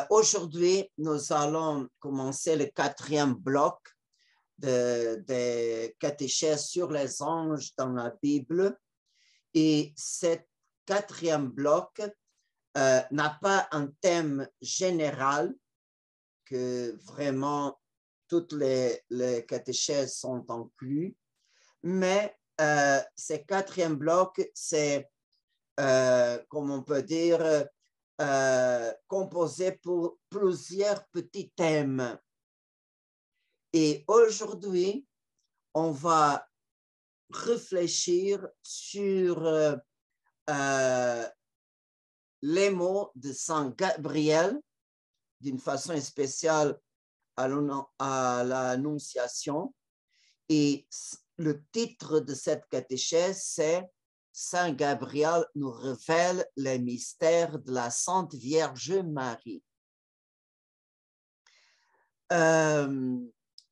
Aujourd'hui, nous allons commencer le 4e bloc des catéchèses sur les anges dans la Bible. Et ce 4e bloc n'a pas un thème général que vraiment toutes les catéchèses sont incluses, mais ce 4e bloc, c'est, comme on peut dire, composé pour plusieurs petits thèmes. Et aujourd'hui, on va réfléchir sur les mots de Saint Gabriel d'une façon spéciale à l'Annonciation. Et le titre de cette catéchèse, c'est Saint Gabriel nous révèle les mystères de la Sainte Vierge Marie.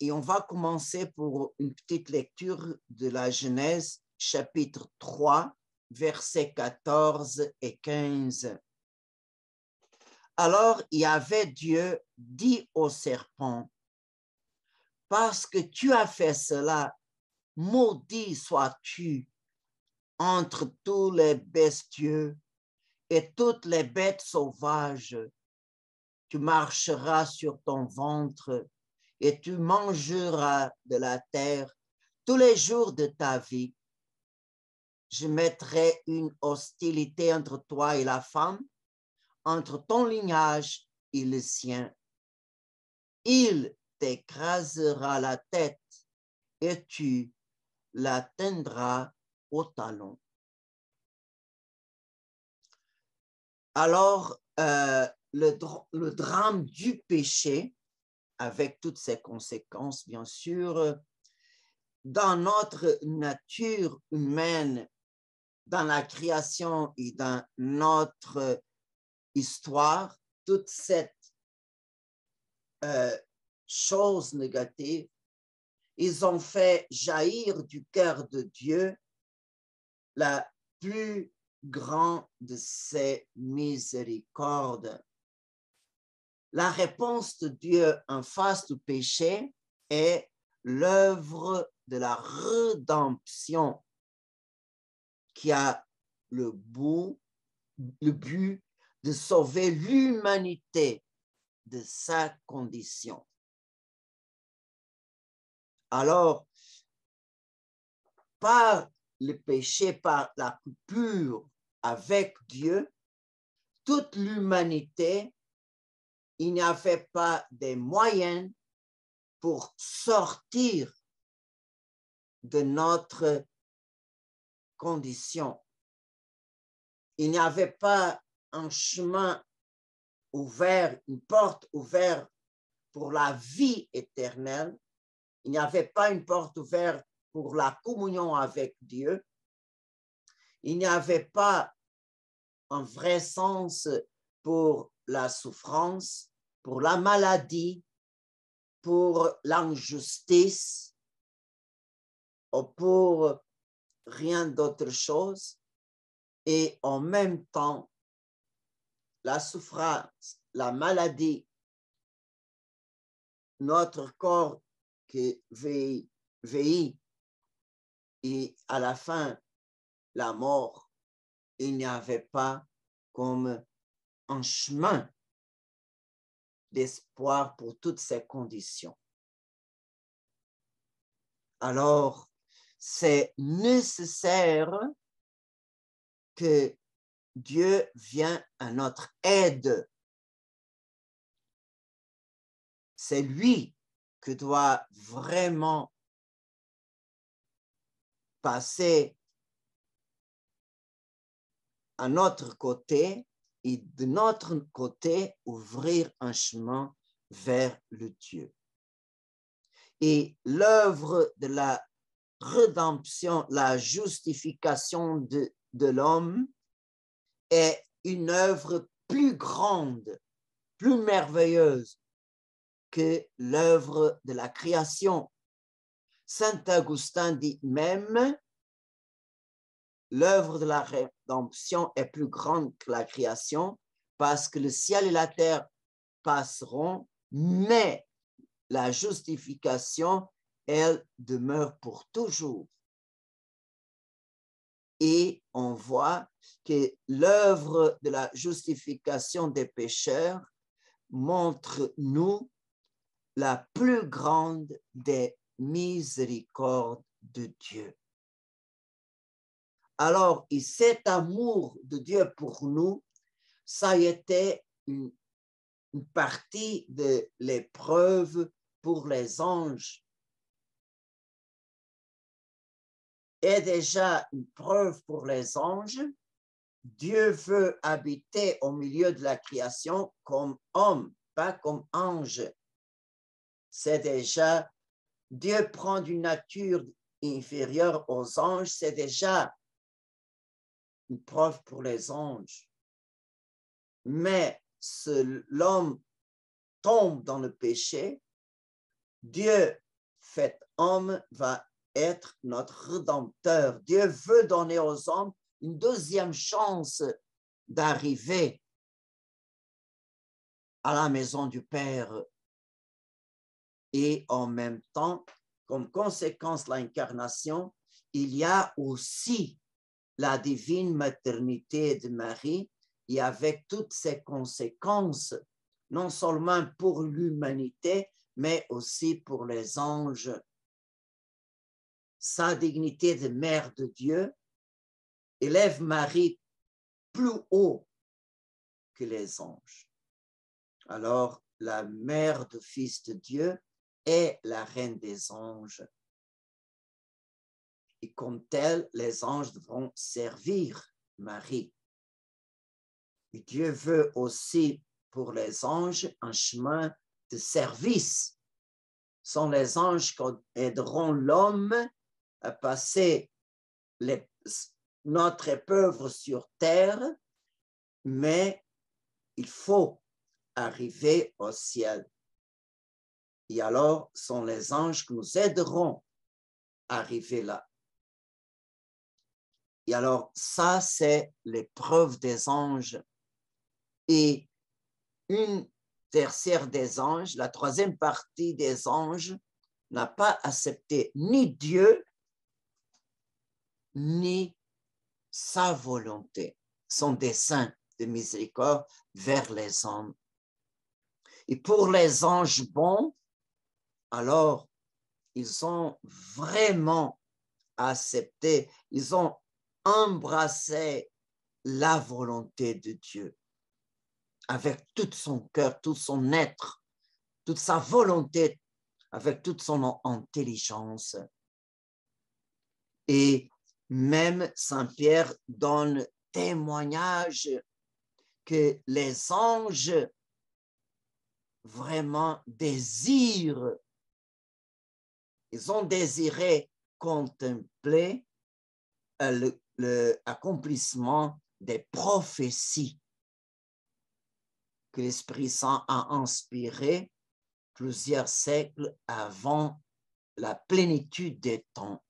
Et on va commencer pour une petite lecture de la Genèse, chapitre 3, versets 14 et 15. Alors Yahvé Dieu dit au serpent, « Parce que tu as fait cela, maudit sois-tu entre tous les bestiaux et toutes les bêtes sauvages. Tu marcheras sur ton ventre et tu mangeras de la terre tous les jours de ta vie. Je mettrai une hostilité entre toi et la femme, entre ton lignage et le sien. Il t'écrasera la tête et tu l'atteindras au talon. » Alors, le drame du péché, avec toutes ses conséquences, bien sûr, dans notre nature humaine, dans la création et dans notre histoire, toute cette chose négative, ils ont fait jaillir du cœur de Dieu la plus grande de ses miséricordes. La réponse de Dieu en face du péché est l'œuvre de la rédemption qui a le but de sauver l'humanité de sa condition. Alors, par le péché, par la coupure avec Dieu, toute l'humanité, il n'y avait pas de moyens pour sortir de notre condition. Il n'y avait pas un chemin ouvert, une porte ouverte pour la vie éternelle. Il n'y avait pas une porte ouverte pour la communion avec Dieu. Il n'y avait pas un vrai sens pour la souffrance, pour la maladie, pour l'injustice, ou pour rien d'autre chose. Et en même temps, la souffrance, la maladie, notre corps qui vieillit et à la fin, la mort, il n'y avait pas comme un chemin d'espoir pour toutes ces conditions. Alors, c'est nécessaire que Dieu vienne à notre aide. C'est lui qui doit vraiment passer à notre côté et de notre côté ouvrir un chemin vers le Dieu. Et l'œuvre de la rédemption, la justification de l'homme est une œuvre plus grande, plus merveilleuse que l'œuvre de la création. Saint Augustin dit même, l'œuvre de la rédemption est plus grande que la création parce que le ciel et la terre passeront, mais la justification, elle demeure pour toujours. Et on voit que l'œuvre de la justification des pécheurs montre-nous la plus grande des miséricordes de Dieu. Alors, et cet amour de Dieu pour nous, ça a été une partie de l'épreuve pour les anges. Et déjà une preuve pour les anges, Dieu veut habiter au milieu de la création comme homme, pas comme ange. C'est déjà, Dieu prend une nature inférieure aux anges, c'est déjà une preuve pour les anges. Mais l'homme tombe dans le péché, Dieu fait homme va être notre rédempteur. Dieu veut donner aux hommes une deuxième chance d'arriver à la maison du Père. Et en même temps, comme conséquence de l'incarnation, il y a aussi la divine maternité de Marie et avec toutes ses conséquences, non seulement pour l'humanité, mais aussi pour les anges. Sa dignité de mère de Dieu élève Marie plus haut que les anges. Alors, la mère du Fils de Dieu est la reine des anges. Et comme telle, les anges devront servir Marie. Et Dieu veut aussi pour les anges un chemin de service. Ce sont les anges qui aideront l'homme à passer notre épreuve sur terre, mais il faut arriver au ciel. Et alors, ce sont les anges qui nous aideront à arriver là. Et alors, ça, c'est l'épreuve des anges. Et une tertiaire des anges, la troisième partie des anges, n'a pas accepté ni Dieu, ni sa volonté, son dessein de miséricorde vers les hommes. Et pour les anges bons, alors, ils ont vraiment accepté, ils ont embrassé la volonté de Dieu avec tout son cœur, tout son être, toute sa volonté, avec toute son intelligence. Et même Saint Pierre donne témoignage que les anges vraiment désirent, ils ont désiré contempler l'accomplissement des prophéties que l'Esprit Saint a inspirées plusieurs siècles avant la plénitude des temps.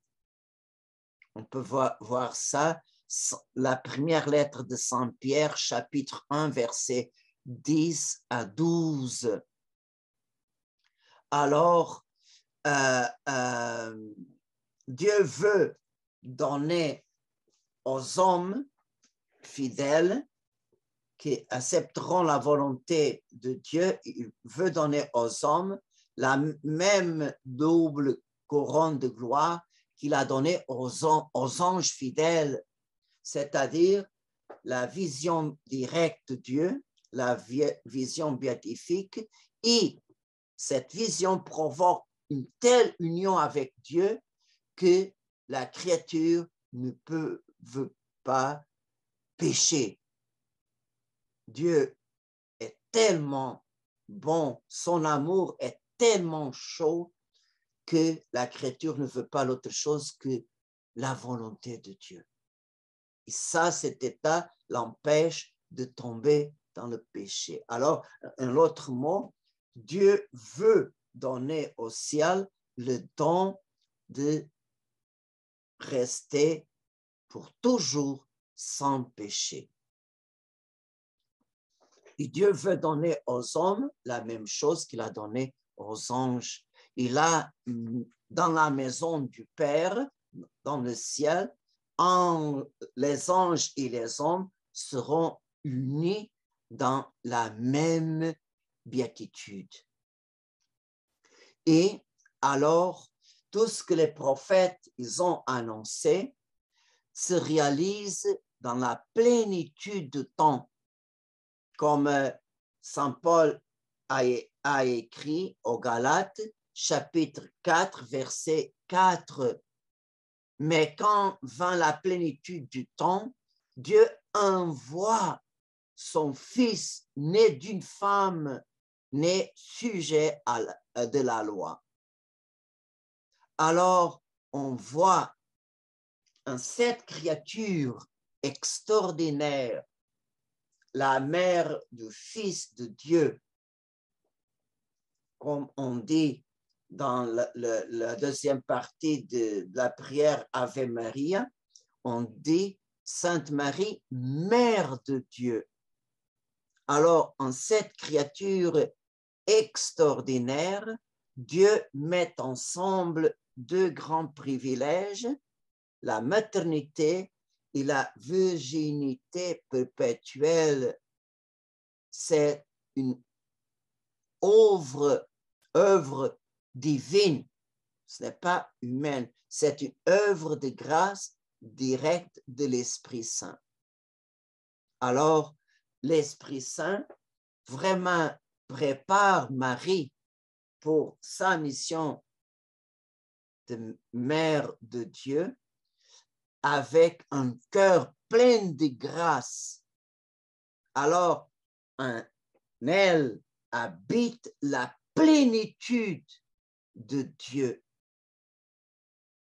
On peut voir ça, la première lettre de Saint Pierre, chapitre 1, versets 10 à 12. Alors, Dieu veut donner aux hommes fidèles qui accepteront la volonté de Dieu, il veut donner aux hommes la même double couronne de gloire qu'il a donnée aux anges fidèles, c'est-à-dire la vision directe de Dieu, la vision béatifique, et cette vision provoque une telle union avec Dieu que la créature ne veut pas pécher. Dieu est tellement bon, son amour est tellement chaud que la créature ne veut pas l'autre chose que la volonté de Dieu. Et ça, cet état l'empêche de tomber dans le péché. Alors, un autre mot, Dieu veut donner au ciel le don de rester pour toujours sans péché. Et Dieu veut donner aux hommes la même chose qu'il a donné aux anges. Il a, dans la maison du Père, dans le ciel, les anges et les hommes seront unis dans la même béatitude. Et alors, tout ce que les prophètes ils ont annoncé se réalise dans la plénitude de temps, comme Saint Paul a écrit aux Galates, chapitre 4, verset 4. Mais quand vint la plénitude du temps, Dieu envoie son Fils né d'une femme, né sujet de la loi. Alors, on voit cette créature extraordinaire, la mère du Fils de Dieu, comme on dit dans la deuxième partie de la prière Ave Maria, on dit Sainte Marie, Mère de Dieu. Alors, en cette créature extraordinaire, Dieu met ensemble deux grands privilèges, la maternité et la virginité perpétuelle. C'est une œuvre divine, ce n'est pas humaine, c'est une œuvre de grâce directe de l'Esprit Saint. Alors, l'Esprit Saint vraiment prépare Marie pour sa mission de mère de Dieu avec un cœur plein de grâce. Alors, en elle habite la plénitude de Dieu.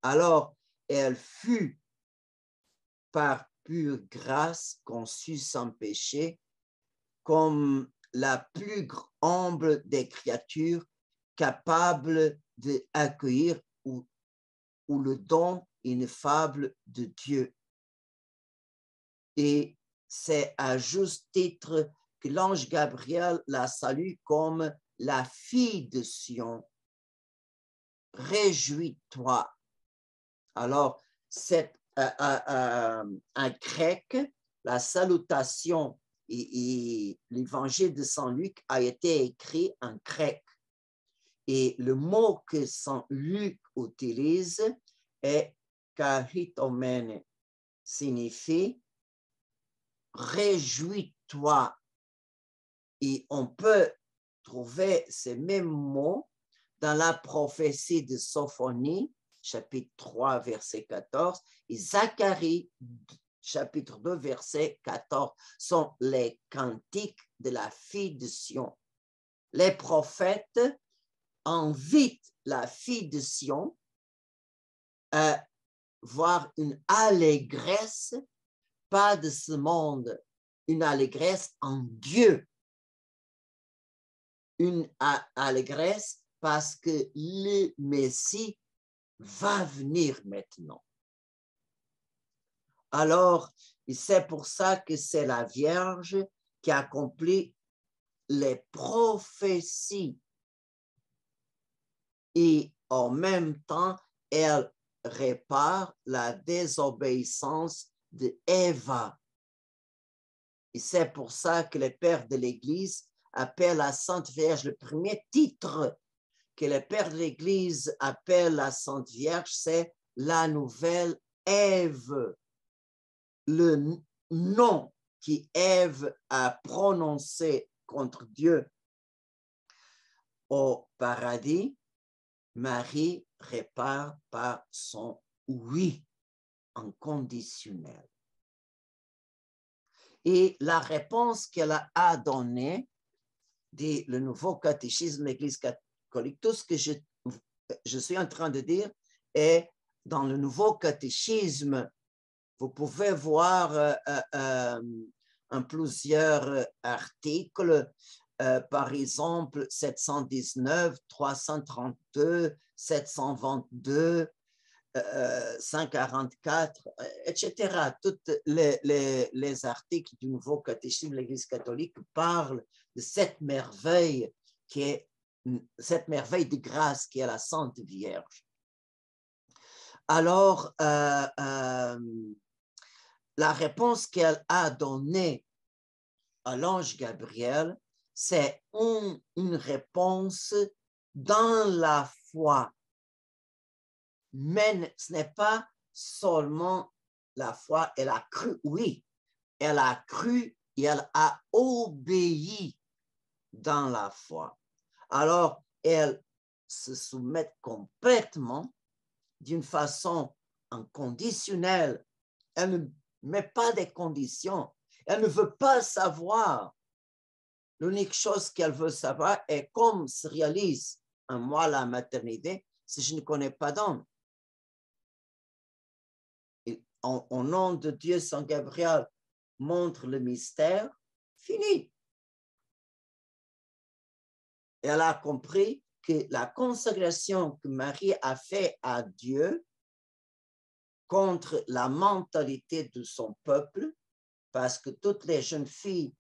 Alors, elle fut par pure grâce conçue sans péché, comme la plus humble des créatures capable d'accueillir ou le don ineffable de Dieu. Et c'est à juste titre que l'ange Gabriel la salue comme la fille de Sion. Réjouis-toi. Alors, c'est en grec, la salutation et l'évangile de Saint Luc a été écrit en grec. Et le mot que Saint Luc utilise est karitomene, signifie réjouis-toi. Et on peut trouver ces mêmes mots dans la prophétie de Sophonie, chapitre 3, verset 14, et Zacharie, chapitre 2, verset 14, sont les cantiques de la fille de Sion. Les prophètes invitent la fille de Sion à voir une allégresse, pas de ce monde, une allégresse en Dieu. Une allégresse parce que le Messie va venir maintenant. Alors, c'est pour ça que c'est la Vierge qui accomplit les prophéties. Et en même temps, elle répare la désobéissance de Ève. Et c'est pour ça que les pères de l'Église appellent la Sainte Vierge, le premier titre que les pères de l'Église appellent la Sainte Vierge, c'est la nouvelle Ève. Le nom qu'Ève a prononcé contre Dieu au paradis, Marie répare par son oui inconditionnel. Et la réponse qu'elle a donnée, dit le nouveau catéchisme de l'Église catholique, tout ce que je suis en train de dire est dans le nouveau catéchisme. Vous pouvez voir en plusieurs articles, par exemple 719, 332, 722, 144, etc. Tous les articles du Nouveau Catéchisme de l'Église catholique parlent de cette merveille cette merveille de grâce qui est la Sainte Vierge. Alors, la réponse qu'elle a donnée à l'ange Gabriel, c'est une réponse dans la foi. Mais ce n'est pas seulement la foi, elle a cru, oui, elle a cru et elle a obéi dans la foi. Alors, elle se soumet complètement d'une façon inconditionnelle. Elle ne met pas des conditions. Elle ne veut pas savoir. L'unique chose qu'elle veut savoir est comment se réalise en moi la maternité si je ne connais pas d'homme. Au nom de Dieu, Saint Gabriel montre le mystère, fini. Elle a compris que la consécration que Marie a faite à Dieu contre la mentalité de son peuple, parce que toutes les jeunes filles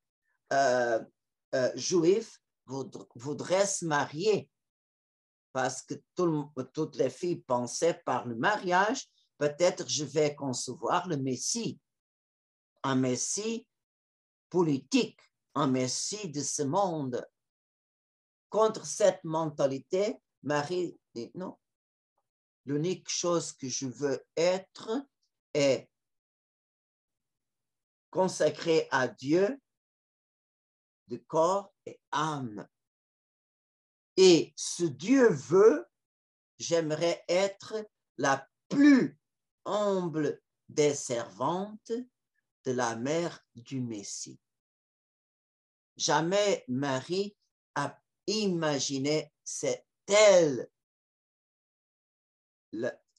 juives voudraient se marier, parce que toutes les filles pensaient par le mariage, peut-être je vais concevoir le Messie, un Messie politique, un Messie de ce monde. Contre cette mentalité, Marie dit non. L'unique chose que je veux être est consacrée à Dieu de corps et âme. Et ce Dieu veut, j'aimerais être la plus humble des servantes de la mère du Messie. Jamais Marie a imaginé c'est elle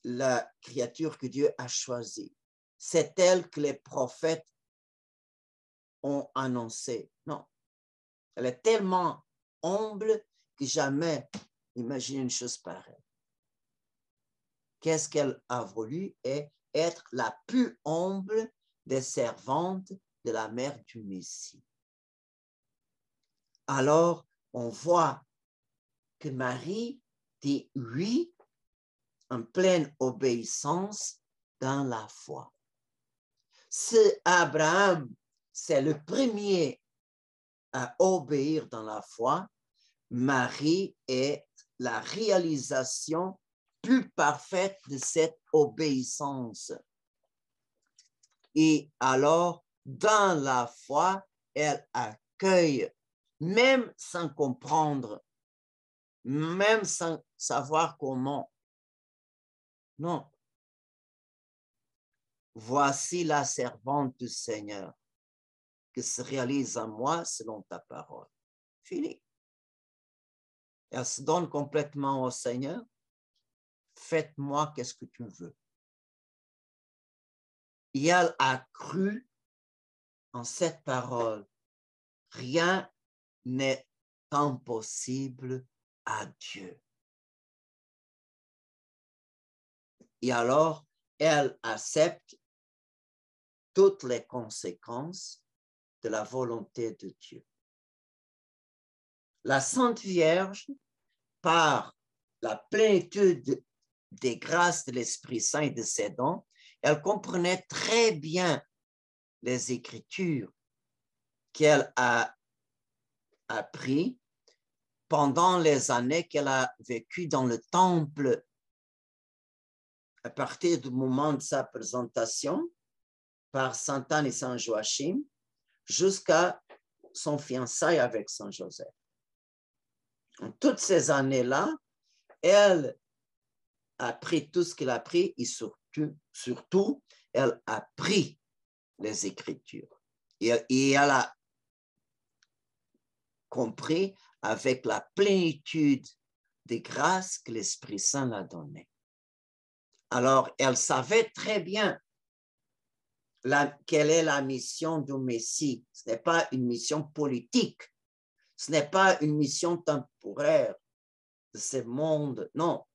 la créature que Dieu a choisie. C'est elle que les prophètes ont annoncé. Non. Elle est tellement humble que jamais imaginé une chose pareille. Qu'est-ce qu'elle a voulu est être la plus humble des servantes de la mère du Messie. Alors, on voit que Marie dit oui en pleine obéissance dans la foi. C'est Abraham, c'est le premier à obéir dans la foi. Marie est la réalisation plus parfaite de cette obéissance. Et alors, dans la foi, elle accueille, même sans comprendre, même sans savoir comment. Non. Voici la servante du Seigneur, que se réalise en moi selon ta parole. Fini. Elle se donne complètement au Seigneur. Faites-moi qu'est-ce que tu veux. Et elle a cru en cette parole. Rien n'est impossible à Dieu. Et alors, elle accepte toutes les conséquences de la volonté de Dieu. La Sainte Vierge, par la plénitude des grâces de l'Esprit Saint et de ses dons, elle comprenait très bien les Écritures qu'elle a appris pendant les années qu'elle a vécues dans le temple. À partir du moment de sa présentation par Sainte Anne et Saint Joachim jusqu'à son fiançailles avec Saint Joseph. En toutes ces années-là, elle a appris tout ce qu'elle a appris et surtout, elle a pris les Écritures. Et elle a compris avec la plénitude des grâces que l'Esprit Saint l'a donnée. Alors, elle savait très bien quelle est la mission du Messie. Ce n'est pas une mission politique. Ce n'est pas une mission temporaire de ce monde. Non.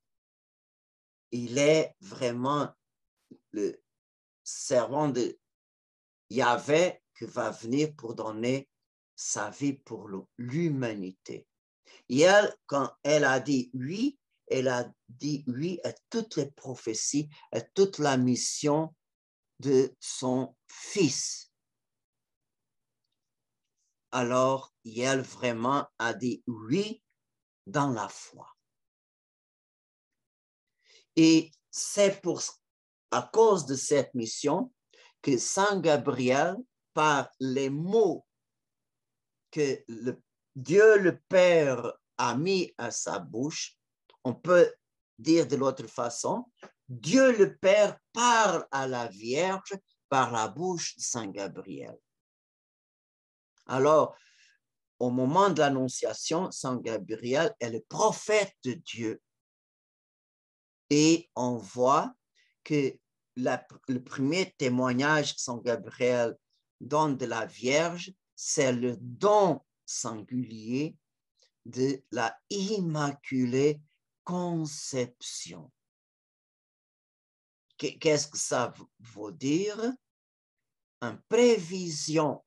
il est vraiment le servant de Yahvé qui va venir pour donner sa vie pour l'humanité. Et elle, quand elle a dit oui, elle a dit oui à toutes les prophéties, à toute la mission de son fils. Alors, elle vraiment a dit oui dans la foi. Et c'est à cause de cette mission que Saint Gabriel, par les mots que Dieu le Père a mis à sa bouche, on peut dire de l'autre façon, Dieu le Père parle à la Vierge par la bouche de Saint Gabriel. Alors, au moment de l'Annonciation, Saint Gabriel est le prophète de Dieu. Et on voit que le premier témoignage que Saint Gabriel donne de la Vierge, c'est le don singulier de la Immaculée Conception. Qu'est-ce que ça veut dire? En prévision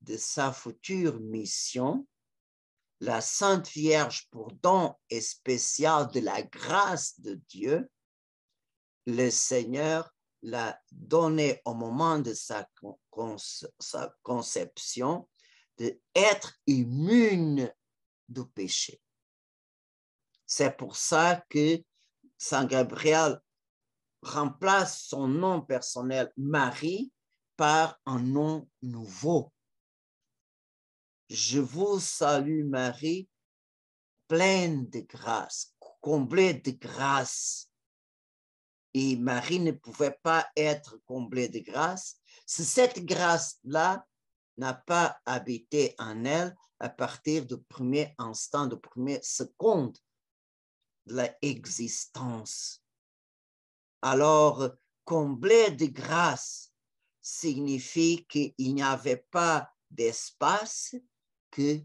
de sa future mission, la Sainte Vierge, pour don spécial de la grâce de Dieu, le Seigneur l'a donné au moment de sa conception d'être immune du péché. C'est pour ça que Saint Gabriel remplace son nom personnel Marie par un nom nouveau. Je vous salue Marie, pleine de grâce, comblée de grâce. Et Marie ne pouvait pas être comblée de grâce si cette grâce-là n'a pas habité en elle à partir du premier instant, du premier seconde de l'existence. Alors, comblée de grâce signifie qu'il n'y avait pas d'espace que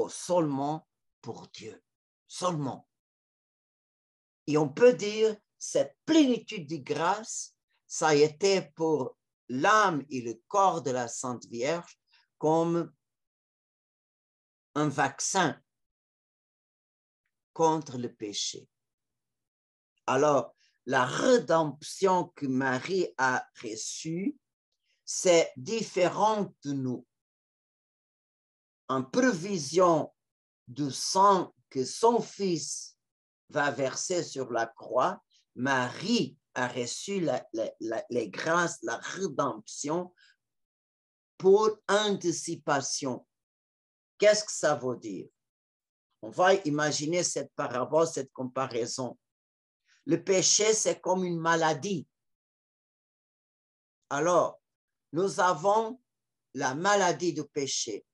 seulement pour Dieu, seulement. Et on peut dire cette plénitude de grâce, ça a été pour l'âme et le corps de la Sainte Vierge comme un vaccin contre le péché. Alors, la rédemption que Marie a reçue, c'est différent de nous. En prévision du sang que son Fils va verser sur la croix, Marie a reçu les grâces, la rédemption pour anticipation. Qu'est-ce que ça veut dire? On va imaginer cette parabole, cette comparaison. Le péché, c'est comme une maladie. Alors, nous avons la maladie du péché.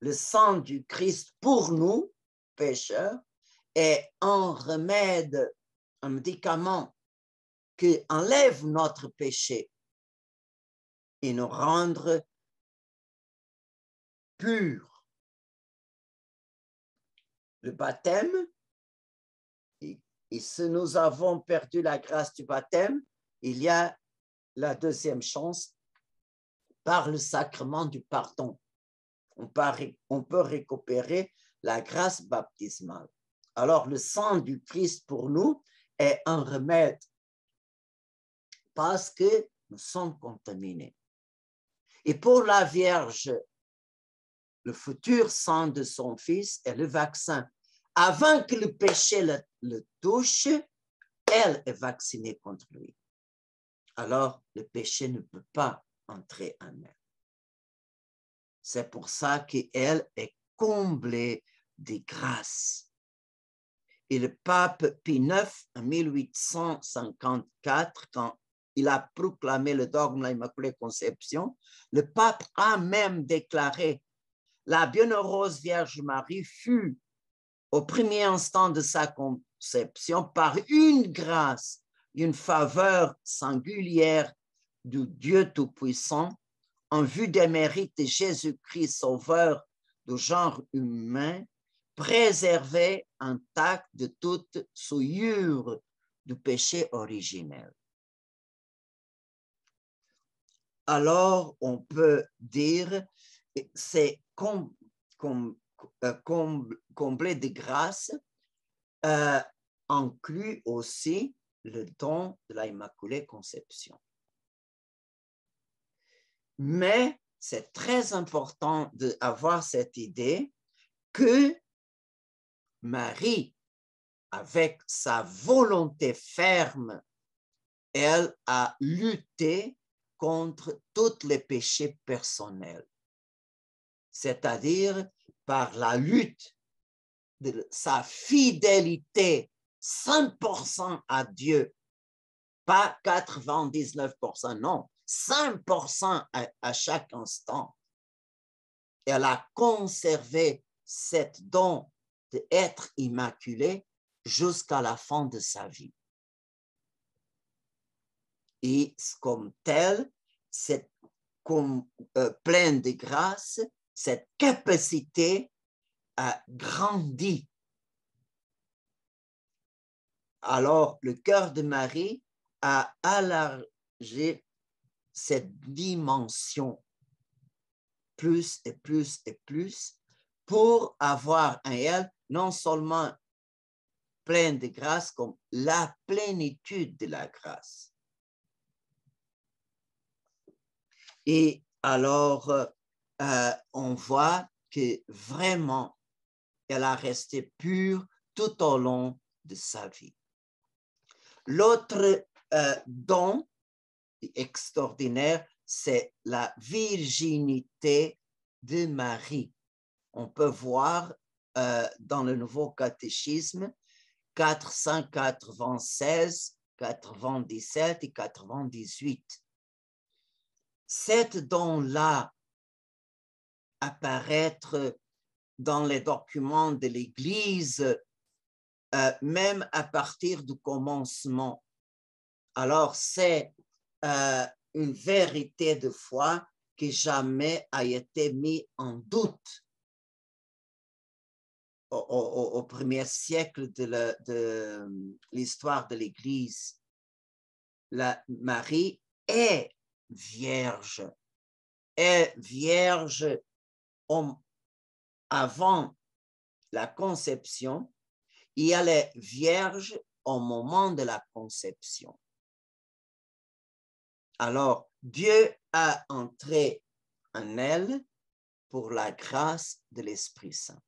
Le sang du Christ pour nous, pécheurs, est un remède, un médicament qui enlève notre péché et nous rendre purs. Le baptême, et si nous avons perdu la grâce du baptême, il y a la deuxième chance par le sacrement du pardon. On peut récupérer la grâce baptismale. Alors, le sang du Christ pour nous est un remède parce que nous sommes contaminés. Et pour la Vierge, le futur sang de son Fils est le vaccin. Avant que le péché le touche, elle est vaccinée contre lui. Alors, le péché ne peut pas entrer en elle. C'est pour ça qu'elle est comblée de grâce. Et le pape Pie IX, en 1854, quand il a proclamé le dogme de l'Immaculée Conception, le pape a même déclaré: la bienheureuse Vierge Marie fut, au premier instant de sa conception, par une grâce, une faveur singulière du Dieu Tout-Puissant, en vue des mérites de Jésus-Christ, sauveur du genre humain, préservée intacte de toute souillure du péché originel. Alors, on peut dire que c'est comblé de grâce inclut aussi le don de l'Immaculée Conception. Mais c'est très important d'avoir cette idée que Marie, avec sa volonté ferme, elle a lutté contre tous les péchés personnels, c'est-à-dire par la lutte de sa fidélité 100% à Dieu, pas 99%, non, 100% à chaque instant. Elle a conservé cet don d'être immaculée jusqu'à la fin de sa vie. Et comme tel, c'est pleine de grâce, cette capacité a grandi. Alors, le cœur de Marie a élargi cette dimension plus et plus et plus pour avoir en elle non seulement pleine de grâce, comme la plénitude de la grâce. Et alors, on voit que vraiment, elle a resté pure tout au long de sa vie. L'autre don extraordinaire, c'est la virginité de Marie. On peut voir dans le Nouveau Catéchisme 496, 97 et 98. Cet don-là apparaître dans les documents de l'Église, même à partir du commencement. Alors, c'est une vérité de foi qui jamais a été mise en doute au premier siècle de l'histoire de l'Église. Marie est vierge avant la conception et elle est vierge au moment de la conception. Alors, Dieu a entré en elle pour la grâce de l'Esprit Saint.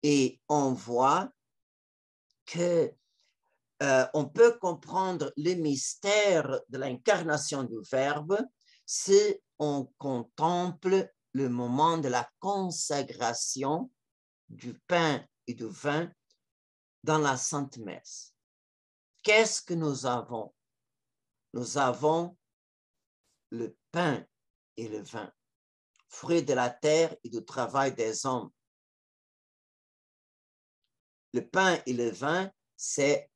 Et on voit que on peut comprendre le mystère de l'incarnation du Verbe si on contemple le moment de la consacration du pain et du vin dans la Sainte Messe. Qu'est-ce que nous avons? Nous avons le pain et le vin, fruit de la terre et du travail des hommes. Le pain et le vin, c'est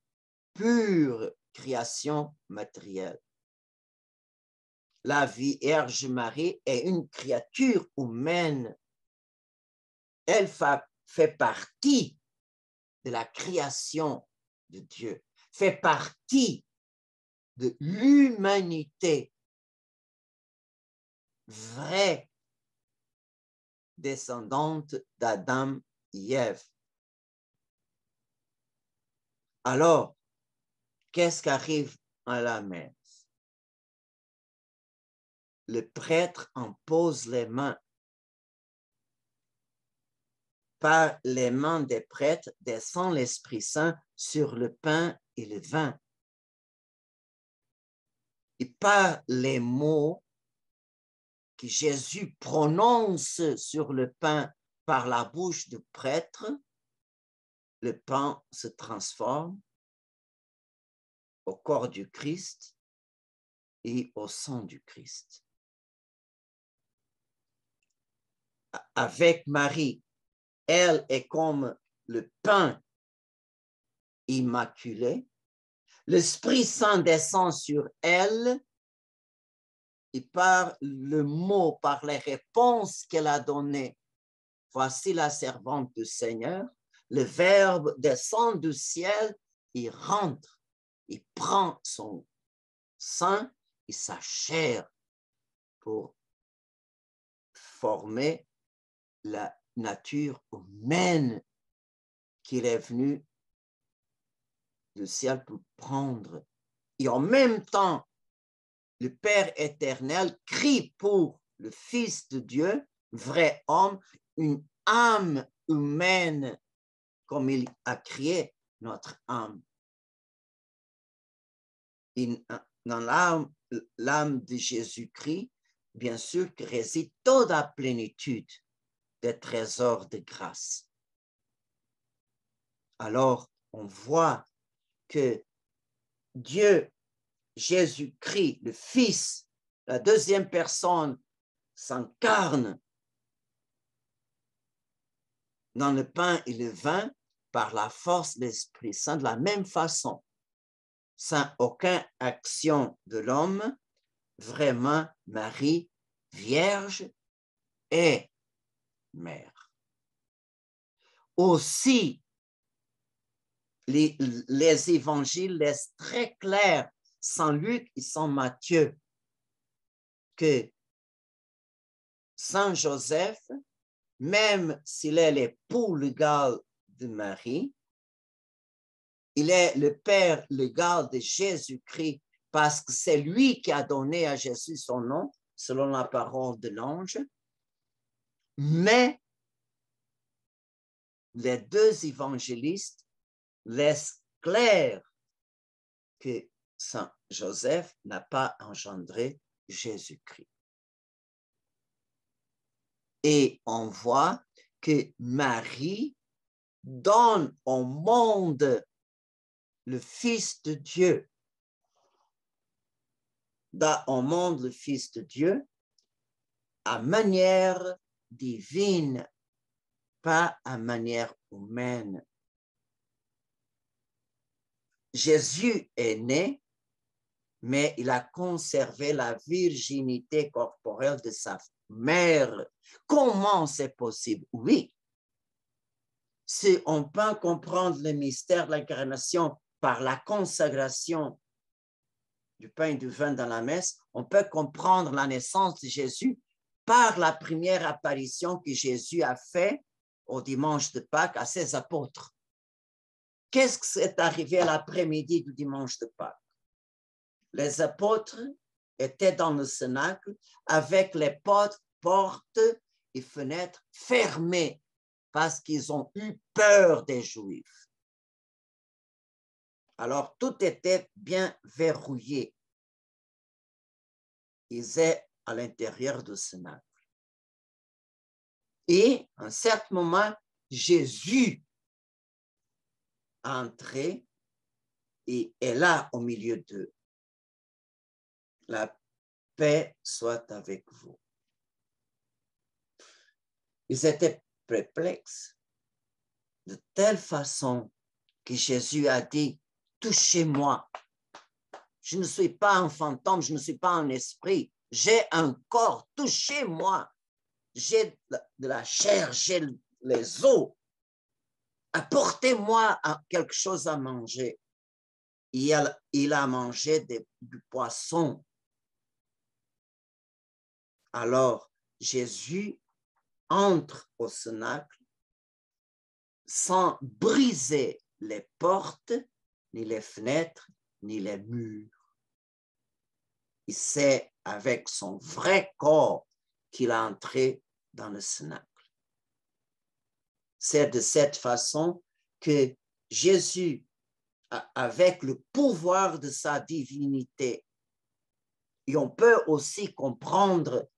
pure création matérielle. La Vierge Marie est une créature humaine. Elle fait partie de la création de Dieu, fait partie de l'humanité vraie descendante d'Adam et Ève. Alors, qu'est-ce qui arrive à la messe? Le prêtre impose les mains. Par les mains des prêtres descend l'Esprit Saint sur le pain et le vin. Et par les mots que Jésus prononce sur le pain par la bouche du prêtre, le pain se transforme au corps du Christ et au sang du Christ. Avec Marie, elle est comme le pain immaculé. L'Esprit Saint descend sur elle et par le mot, par les réponses qu'elle a données voici la servante du Seigneur, le Verbe descend du ciel, il rentre, il prend son sein et sa chair pour former la nature humaine qu'il est venu du ciel pour prendre. Et en même temps, le Père éternel crie pour le Fils de Dieu, vrai homme, une âme humaine, comme il a créé notre âme. Et dans l'âme de Jésus-Christ, bien sûr, que réside toute la plénitude des trésors de grâce. Alors, on voit que Dieu, Jésus-Christ, le Fils, la deuxième personne, s'incarne dans le pain et le vin par la force de l'Esprit Saint de la même façon, sans aucune action de l'homme, vraiment Marie, vierge et mère. Aussi, les évangiles laissent très clair, sans Luc et sans Matthieu, que Saint Joseph, même s'il est l'époux légal de Marie, il est le père légal de Jésus-Christ parce que c'est lui qui a donné à Jésus son nom, selon la parole de l'ange. Mais les deux évangélistes laissent clair que Saint Joseph n'a pas engendré Jésus-Christ. Et on voit que Marie donne au monde le Fils de Dieu. Dans au monde le Fils de Dieu à manière divine, pas à manière humaine. Jésus est né, mais il a conservé la virginité corporelle de sa mère. Comment c'est possible? Oui. Si on peut comprendre le mystère de l'incarnation par la consacration du pain et du vin dans la messe, on peut comprendre la naissance de Jésus par la première apparition que Jésus a faite au dimanche de Pâques à ses apôtres. Qu'est-ce qui s'est arrivé à l'après-midi du dimanche de Pâques? Les apôtres étaient dans le cénacle avec les portes et fenêtres fermées parce qu'ils ont eu peur des Juifs. Alors, tout était bien verrouillé. Ils étaient à l'intérieur du cénacle. Et à un certain moment, Jésus est entré et est là au milieu d'eux. La paix soit avec vous. Ils étaient perplexes de telle façon que Jésus a dit, touchez-moi. Je ne suis pas un fantôme, je ne suis pas un esprit. J'ai un corps, touchez-moi. J'ai de la chair, j'ai les os. Apportez-moi quelque chose à manger. Il a mangé du poisson. Alors, Jésus entre au cénacle sans briser les portes, ni les fenêtres, ni les murs. Et c'est avec son vrai corps qu'il a entré dans le cénacle. C'est de cette façon que Jésus, avec le pouvoir de sa divinité, et on peut aussi comprendre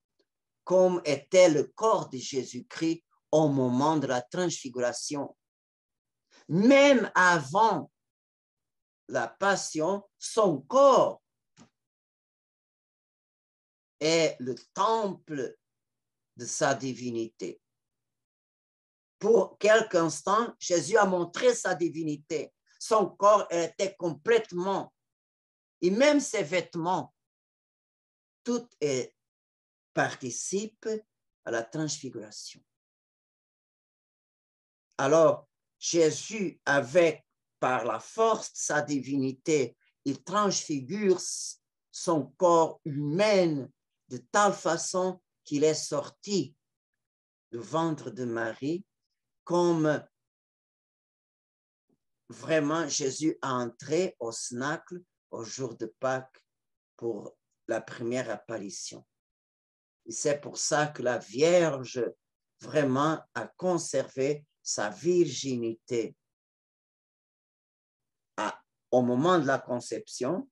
comme était le corps de Jésus-Christ au moment de la transfiguration. Même avant la passion, son corps est le temple de sa divinité. Pour quelques instants, Jésus a montré sa divinité. Son corps était complètement, et même ses vêtements, tout participe à la transfiguration. Alors, Jésus, par la force de sa divinité, il transfigure son corps humain de telle façon qu'il est sorti du ventre de Marie, comme vraiment Jésus a entré au Cénacle au jour de Pâques pour la première apparition. Et c'est pour ça que la Vierge vraiment a conservé sa virginité au moment de la conception,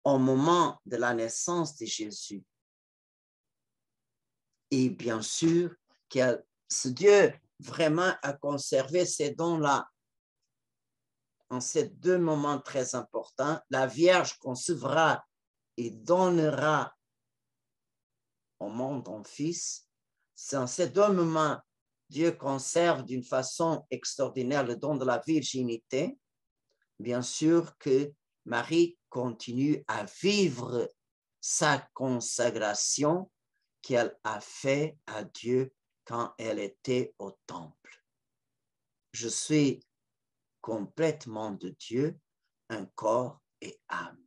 au moment de la naissance de Jésus. Et bien sûr, ce Dieu vraiment a conservé ces dons-là. En ces deux moments très importants, la Vierge concevra et donnera au monde un fils. C'est en ces deux moments, Dieu conserve d'une façon extraordinaire le don de la virginité. Bien sûr que Marie continue à vivre sa consécration qu'elle a fait à Dieu quand elle était au temple. Je suis complètement de Dieu, un corps et âme.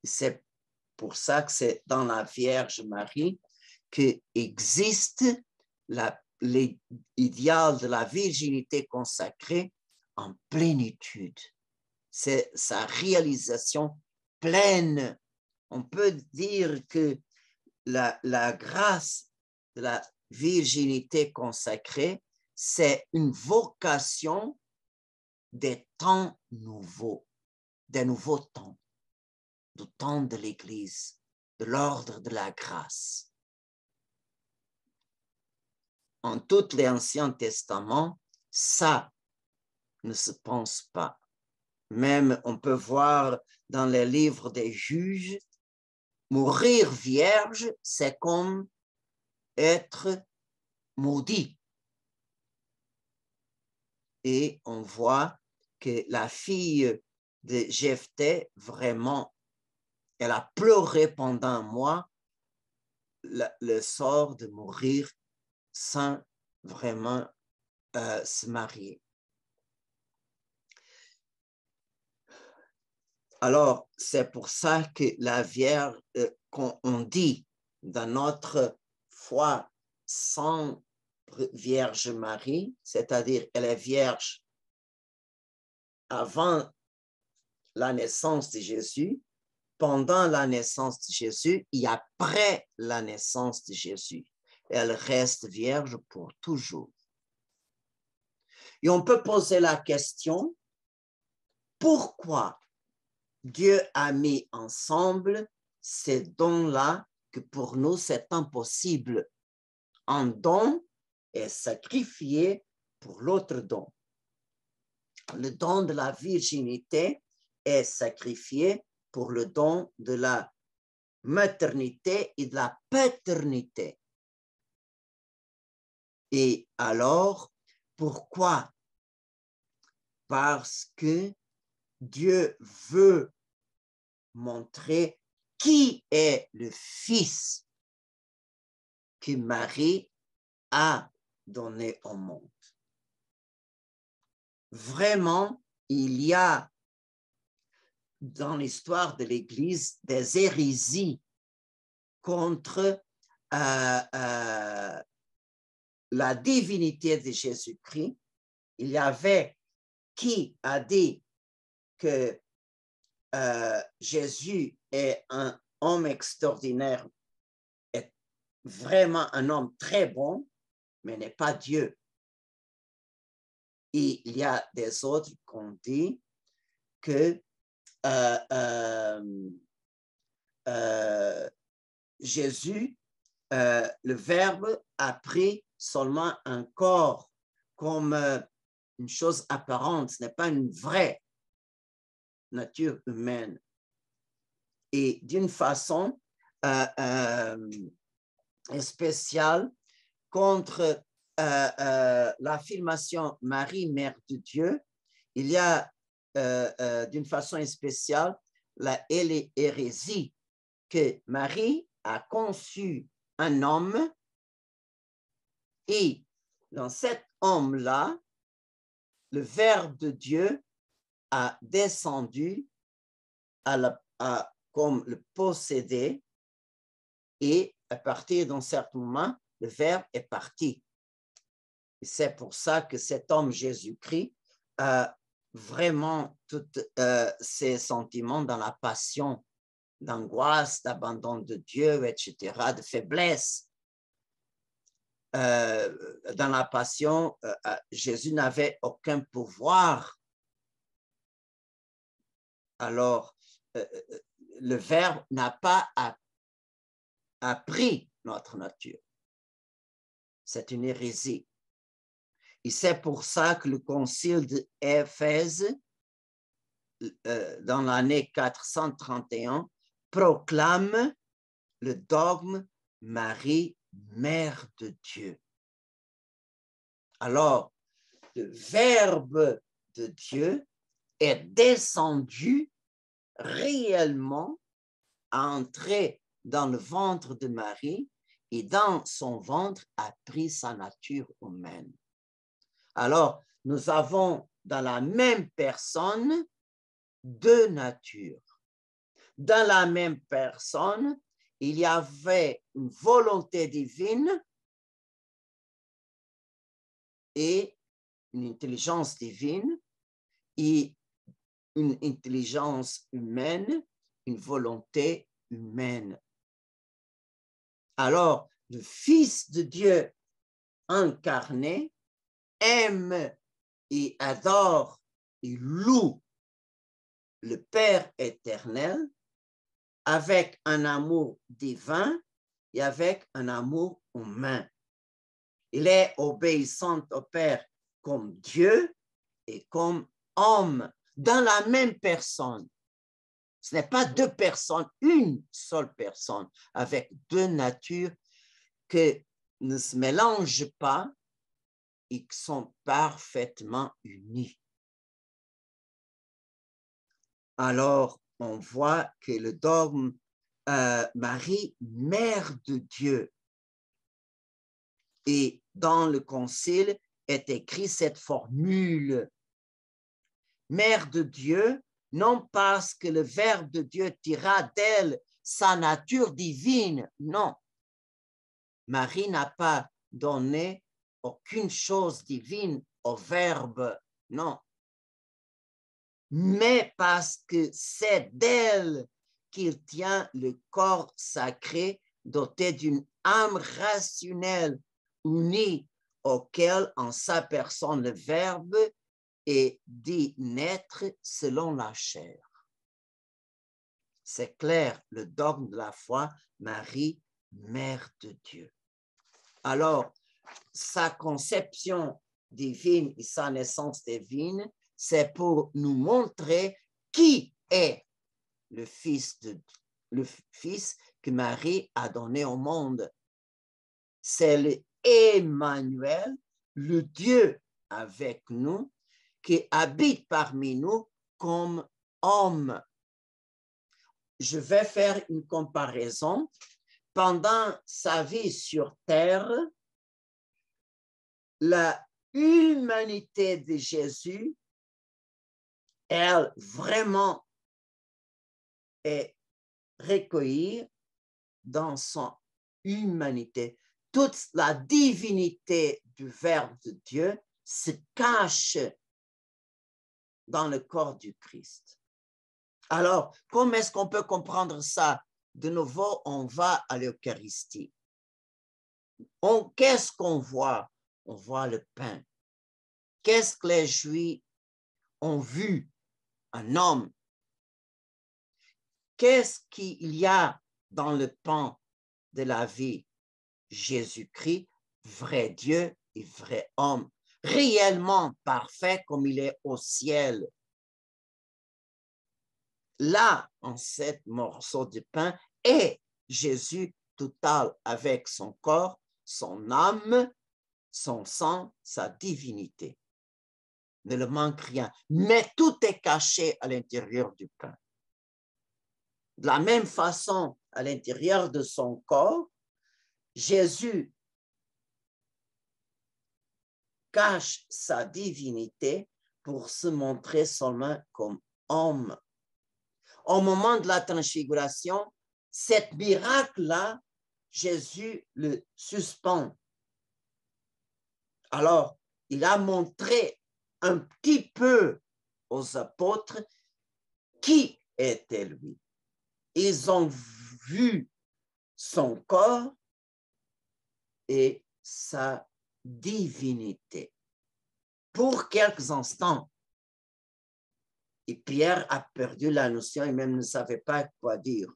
C'est pour ça que c'est dans la Vierge Marie qu'existe l'idéal de la virginité consacrée en plénitude. C'est sa réalisation pleine. On peut dire que la grâce de la virginité consacrée, c'est une vocation des temps nouveaux, des nouveaux temps, du temps de l'Église, de l'ordre de la grâce. En tout l'Ancien Testament, ça ne se pense pas. Même on peut voir dans les livres des juges, mourir vierge, c'est comme être maudit. Et on voit que la fille de Jephthé, vraiment, elle a pleuré pendant un mois le sort de mourir sans vraiment se marier. Alors, c'est pour ça que la Vierge, qu'on dit dans notre foi sans Vierge Marie, c'est-à-dire elle est vierge avant la naissance de Jésus, pendant la naissance de Jésus et après la naissance de Jésus. Elle reste vierge pour toujours. Et on peut poser la question, pourquoi Dieu a mis ensemble ces dons-là que pour nous c'est impossible? Un don est sacrifié pour l'autre don. Le don de la virginité est sacrifié pour le don de la maternité et de la paternité. Et alors, pourquoi? Parce que Dieu veut montrer qui est le Fils que Marie a donné au monde. Vraiment, il y a dans l'histoire de l'Église des hérésies contre la divinité de Jésus-Christ. Il y avait qui a dit que Jésus est un homme extraordinaire, est vraiment un homme très bon, mais n'est pas Dieu. Et il y a des autres qui ont dit que Jésus, le Verbe, a pris seulement un corps comme une chose apparente, ce n'est pas une vraie nature humaine. Et d'une façon spéciale, contre l'affirmation Marie, Mère de Dieu, il y a d'une façon spéciale la hérésie que Marie a conçu un homme et dans cet homme-là, le Verbe de Dieu a descendu comme le possédé et à partir d'un certain moment, le Verbe est parti. C'est pour ça que cet homme Jésus-Christ a vraiment tous ses sentiments dans la passion, d'angoisse, d'abandon de Dieu, etc., de faiblesse. Dans la passion, Jésus n'avait aucun pouvoir. Alors, le Verbe n'a pas appris notre nature. C'est une hérésie. Et c'est pour ça que le concile d'Éphèse, dans l'année 431, proclame le dogme Marie, Mère de Dieu. Alors, le Verbe de Dieu est descendu réellement à entrer dans le ventre de Marie et dans son ventre a pris sa nature humaine. Alors, nous avons dans la même personne deux natures. Dans la même personne, il y avait une volonté divine et une intelligence divine et une intelligence humaine, une volonté humaine. Alors, le Fils de Dieu incarné aime et adore et loue le Père éternel avec un amour divin et avec un amour humain. Il est obéissant au Père comme Dieu et comme homme dans la même personne. Ce n'est pas deux personnes, une seule personne avec deux natures qui ne se mélangent pas et qui sont parfaitement unies. Alors, on voit que le dogme Marie, Mère de Dieu, et dans le concile est écrit cette formule. Mère de Dieu, non parce que le Verbe de Dieu tira d'elle sa nature divine, non. Marie n'a pas donné aucune chose divine au Verbe, non. Mais parce que c'est d'elle qu'il tient le corps sacré doté d'une âme rationnelle unie auquel en sa personne le Verbe est dit naître selon la chair. C'est clair, le dogme de la foi, Marie, Mère de Dieu. Alors, sa conception divine et sa naissance divine, c'est pour nous montrer qui est le Fils que Marie a donné au monde. C'est l'Emmanuel, le Dieu avec nous, qui habite parmi nous comme homme. Je vais faire une comparaison. Pendant sa vie sur terre, la humanité de Jésus, elle vraiment est recueillie dans son humanité. Toute la divinité du Verbe de Dieu se cache dans le corps du Christ. Alors, comment est-ce qu'on peut comprendre ça? De nouveau, on va à l'Eucharistie. Qu'est-ce qu'on voit? On voit le pain. Qu'est-ce que les Juifs ont vu? Un homme. Qu'est-ce qu'il y a dans le pain de la vie? Jésus-Christ, vrai Dieu et vrai homme, réellement parfait comme il est au ciel. Là, en cet morceau de pain, est Jésus total avec son corps, son âme, son sang, sa divinité. Ne le manque rien, mais tout est caché à l'intérieur du pain. De la même façon, à l'intérieur de son corps, Jésus cache sa divinité pour se montrer seulement comme homme. Au moment de la transfiguration, cet miracle-là, Jésus le suspend. Alors, il a montré un petit peu aux apôtres qui était lui. Ils ont vu son corps et sa divinité. Pour quelques instants, et Pierre a perdu la notion et même ne savait pas quoi dire.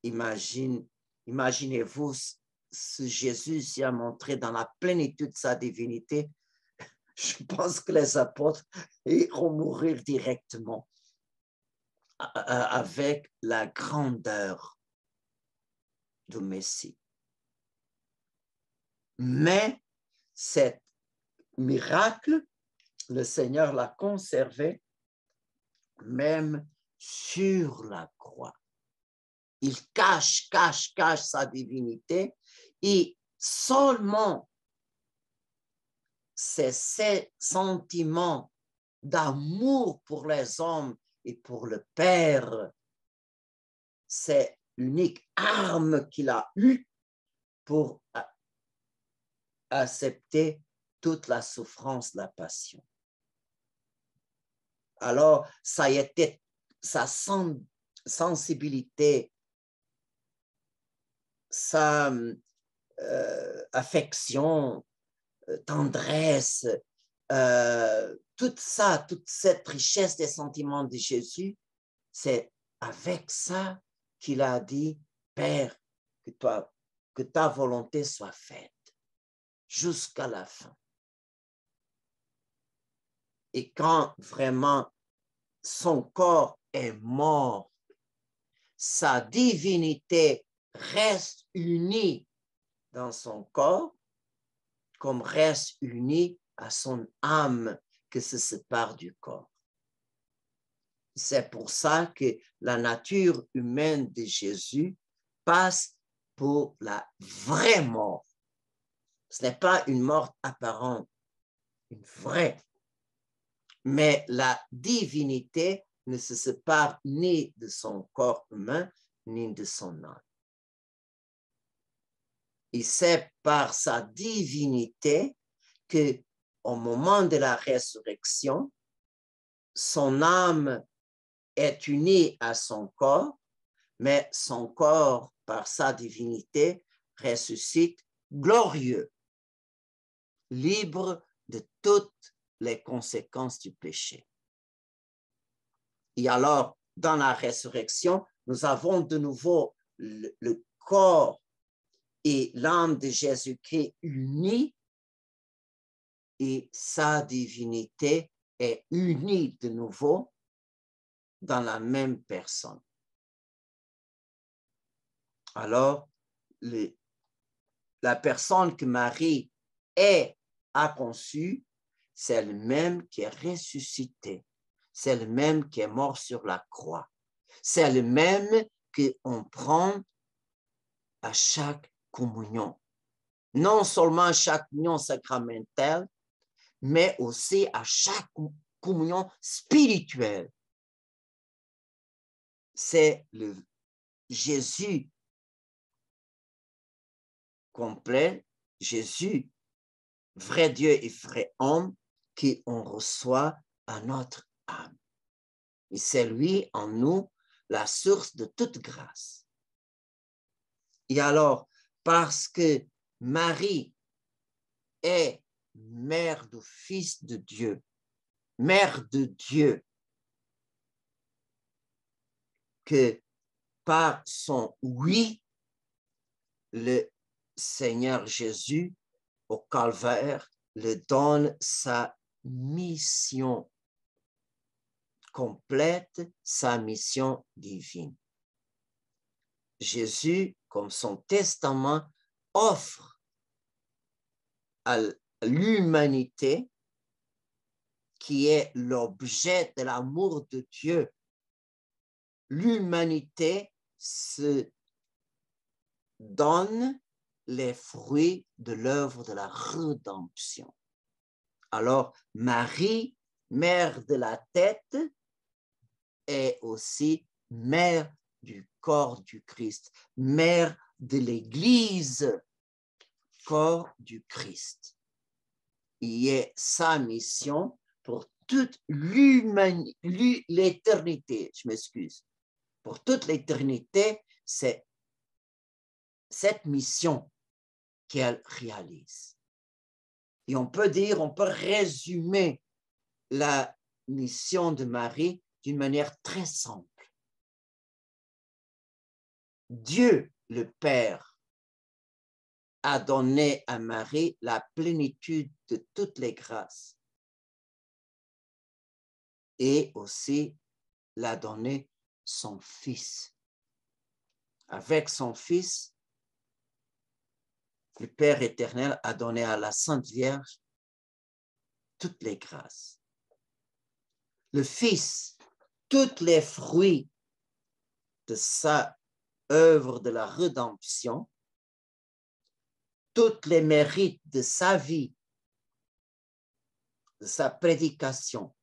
Imaginez-vous ce Jésus s'y a montré dans la plénitude de sa divinité. Je pense que les apôtres iront mourir directement avec la grandeur du Messie. Mais cet miracle, le Seigneur l'a conservé même sur la croix. Il cache sa divinité et seulement ces sentiments d'amour pour les hommes et pour le Père, c'est l'unique arme qu'il a eue pour accepter toute la souffrance, la passion. Alors, ça a été sa sensibilité, sa affection, tendresse, toute cette richesse des sentiments de Jésus, c'est avec ça qu'il a dit, Père, que ta volonté soit faite jusqu'à la fin. Et quand vraiment son corps est mort, sa divinité reste unie dans son corps, comme reste unie à son âme qui se sépare du corps. C'est pour ça que la nature humaine de Jésus passe pour la vraie mort. Ce n'est pas une mort apparente, une vraie. Mais la divinité ne se sépare ni de son corps humain, ni de son âme. Et c'est par sa divinité que, au moment de la résurrection, son âme est unie à son corps, mais son corps, par sa divinité, ressuscite glorieux, libre de toutes les conséquences du péché. Et alors, dans la résurrection, nous avons de nouveau le corps et l'âme de Jésus-Christ unis et sa divinité est unie de nouveau dans la même personne. Alors, la personne que Marie a conçue, c'est elle-même qui est ressuscitée. C'est elle-même qui est morte sur la croix. C'est elle-même qu'on prend à chaque communion. Non seulement à chaque union sacramentelle, mais aussi à chaque communion spirituelle. C'est le Jésus complet, Jésus, vrai Dieu et vrai homme, qu'on reçoit à notre âme. Et c'est lui en nous la source de toute grâce. Et alors, parce que Marie est mère du Fils de Dieu, mère de Dieu, que par son oui, le Seigneur Jésus au calvaire le donne sa mission complète, sa mission divine. Jésus, comme son testament, offre à l'humanité qui est l'objet de l'amour de Dieu. L'humanité se donne les fruits de l'œuvre de la rédemption. Alors, Marie, mère de la tête, est aussi mère du corps du Christ, mère de l'Église, corps du Christ. Il est sa mission pour toute l'éternité, je m'excuse. Pour toute l'éternité, c'est cette mission qu'elle réalise. Et on peut dire, on peut résumer la mission de Marie d'une manière très simple. Dieu, le Père, a donné à Marie la plénitude de toutes les grâces et aussi l'a donné son Fils. Avec son Fils, le Père éternel a donné à la Sainte Vierge toutes les grâces. Le Fils, tous les fruits de sa œuvre de la rédemption, tous les mérites de sa vie, de sa prédication,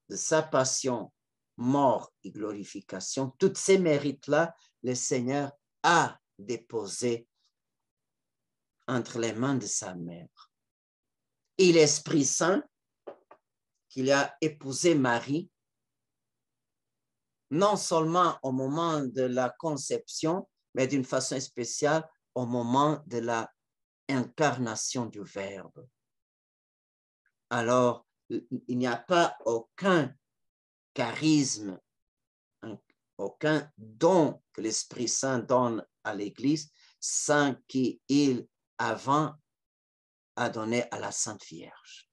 de sa passion, mort et glorification, tous ces mérites-là, le Seigneur a déposé entre les mains de sa mère. Et l'Esprit Saint, qu'il a épousé Marie, non seulement au moment de la conception, mais d'une façon spéciale au moment de la incarnation du Verbe. Alors, il n'y a pas aucun charisme, aucun don que l'Esprit Saint donne à l'Église sans qu'il avant a donné à la Sainte Vierge.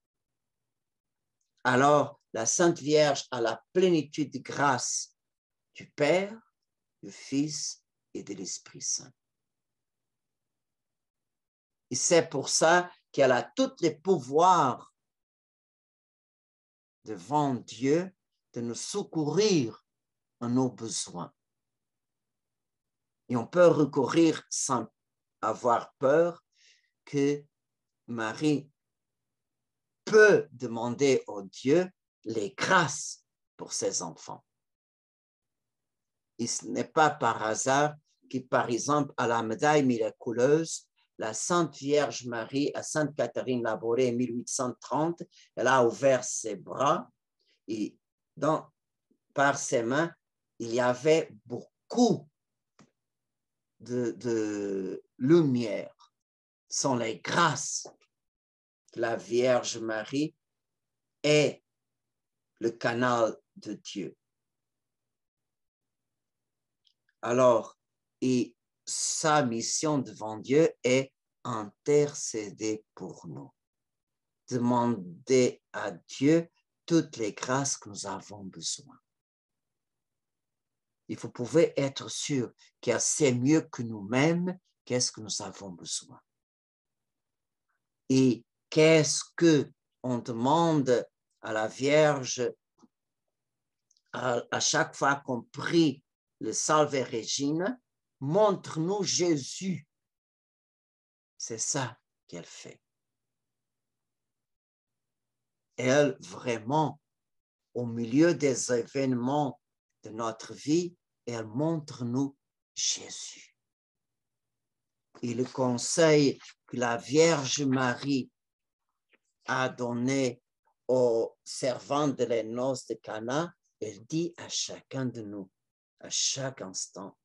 Alors, la Sainte Vierge a la plénitude de grâce du Père, du Fils et de l'Esprit Saint. Et c'est pour ça qu'elle a tous les pouvoirs devant Dieu de nous secourir en nos besoins. Et on peut recourir sans avoir peur que Marie peut demander au Dieu les grâces pour ses enfants. Et ce n'est pas par hasard que, par exemple, à la médaille miraculeuse, la Sainte Vierge Marie, à Sainte Catherine Labouré en 1830, elle a ouvert ses bras et par ses mains, il y avait beaucoup de lumière. Ce sont les grâces que la Vierge Marie est le canal de Dieu. Alors, et sa mission devant Dieu est intercéder pour nous. Demander à Dieu toutes les grâces que nous avons besoin. Et vous pouvez être sûr qu'elle sait mieux que nous-mêmes qu'est-ce que nous avons besoin. Et qu'est-ce qu'on demande à la Vierge à chaque fois qu'on prie le Salve Regina, montre-nous Jésus. C'est ça qu'elle fait. Elle, vraiment, au milieu des événements de notre vie, elle montre-nous Jésus. Et le conseil que la Vierge Marie a donné aux servants de les noces de Cana, elle dit à chacun de nous, à chaque instant,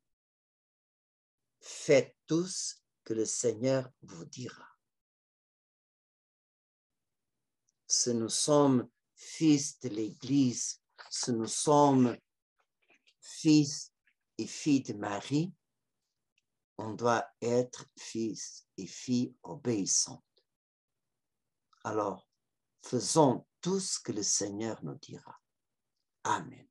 faites tout ce que le Seigneur vous dira. Si nous sommes fils de l'Église, si nous sommes fils et filles de Marie, on doit être fils et filles obéissantes. Alors, faisons tout ce que le Seigneur nous dira. Amen.